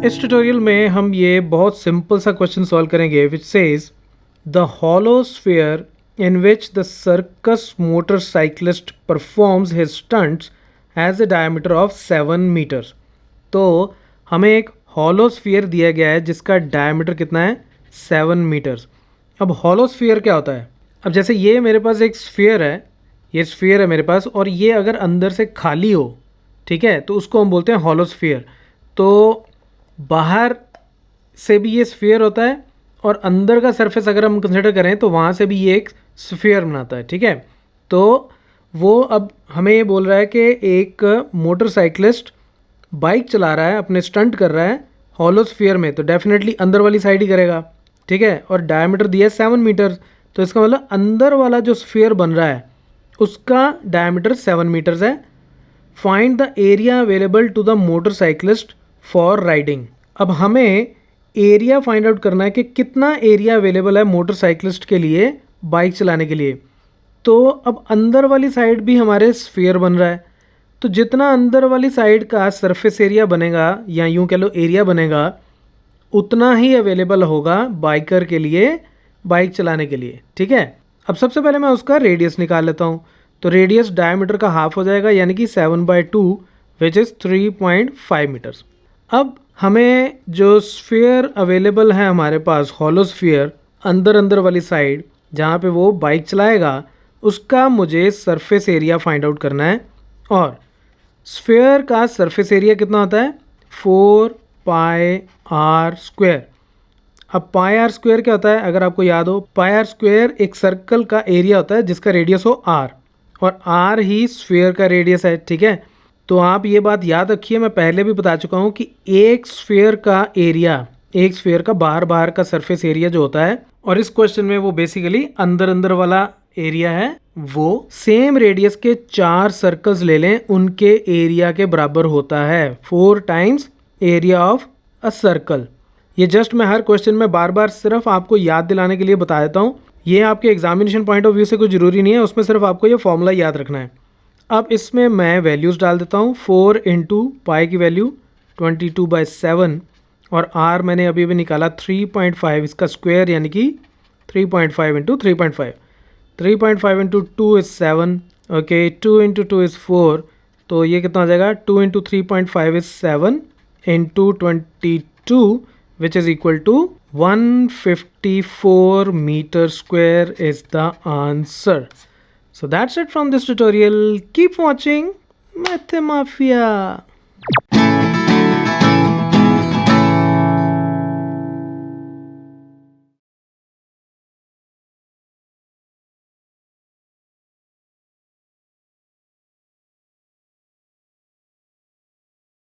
इस ट्यूटोरियल में हम ये बहुत सिंपल सा क्वेश्चन सॉल्व करेंगे which says the hollow sphere in which the circus motorcyclist performs his stunts has a diameter of 7 metres. तो हमें एक हॉलो स्फीयर दिया गया है जिसका डायमीटर कितना है 7 मीटर्स। अब हॉलो स्फीयर क्या होता है? अब जैसे ये मेरे पास एक स्फीयर है, ये स्फीयर है मेरे पास, और ये अगर अंदर से खाली हो, ठीक है, तो उसको हम बोलते हैं हॉलो स्फीयर। तो बाहर से भी ये स्फीयर होता है और अंदर का सरफेस अगर हम कंसिडर करें तो वहाँ से भी ये एक स्फीयर बनाता है, ठीक है। तो वो अब हमें ये बोल रहा है कि एक मोटरसाइकिलिस्ट बाइक चला रहा है, अपने स्टंट कर रहा है हॉलो स्फीयर में, तो डेफिनेटली अंदर वाली साइड ही करेगा, ठीक है। और डायमीटर दिया है 7 मीटर, तो इसका मतलब अंदर वाला जो स्फीयर बन रहा है उसका डायमीटर 7 मीटर्स है। Find the area available to the motorcyclist for riding. अब हमें एरिया फाइंड आउट करना है कि कितना एरिया अवेलेबल है मोटरसाइकिलिस्ट के लिए बाइक चलाने के लिए। तो अब अंदर वाली साइड भी हमारे स्फीयर बन रहा है, तो जितना अंदर वाली साइड का सरफेस एरिया बनेगा या यूँ कह लो एरिया बनेगा, उतना ही अवेलेबल होगा बाइकर के लिए बाइक चलाने के लिए, ठीक है। अब सबसे पहले मैं उसका रेडियस निकाल लेता हूँ। तो रेडियस डायमीटर का हाफ हो जाएगा, यानी कि 7/2 विच इज़ 3.5 मीटर्स। अब हमें जो स्फीयर अवेलेबल है हमारे पास, हॉलो स्फीयर अंदर वाली साइड जहाँ पे वो बाइक चलाएगा, उसका मुझे सरफेस एरिया फाइंड आउट करना है। और स्फीयर का सरफेस एरिया कितना होता है 4πr²। अब पाई आर स्क्वायर क्या होता है? अगर आपको याद हो, पाई आर स्क्वायर एक सर्कल का एरिया होता है जिसका रेडियस हो आर, और आर ही स्फीयर का रेडियस है, ठीक है। तो आप ये बात याद रखिए, मैं पहले भी बता चुका हूँ कि एक स्फीयर का एरिया, एक स्फीयर का बाहर का सरफेस एरिया जो होता है, और इस क्वेश्चन में वो बेसिकली अंदर वाला एरिया है, वो सेम रेडियस के 4 सर्कल्स ले लें, उनके एरिया के बराबर होता है। 4 times area of a circle. ये जस्ट मैं हर क्वेश्चन में बार बार सिर्फ आपको याद दिलाने के लिए बता देता हूँ। ये आपके एग्जामिनेशन पॉइंट ऑफ व्यू से कुछ ज़रूरी नहीं है, उसमें सिर्फ आपको ये फॉर्मूला याद रखना है। अब इसमें मैं वैल्यूज़ डाल देता हूँ। 4 इंटू पाई की वैल्यू 22/7, और आर मैंने अभी भी निकाला 3.5, इसका स्क्वायर यानी कि 3.5 into 3.5। 3.5 into 2 is 7, okay. 2 into 2 is 4, तो ये कितना हो जाएगा? 2 into 3.5 is 7 into 22, which is equal to 154 meter square is the answer. So that's it from this tutorial. Keep watching Math Mafia.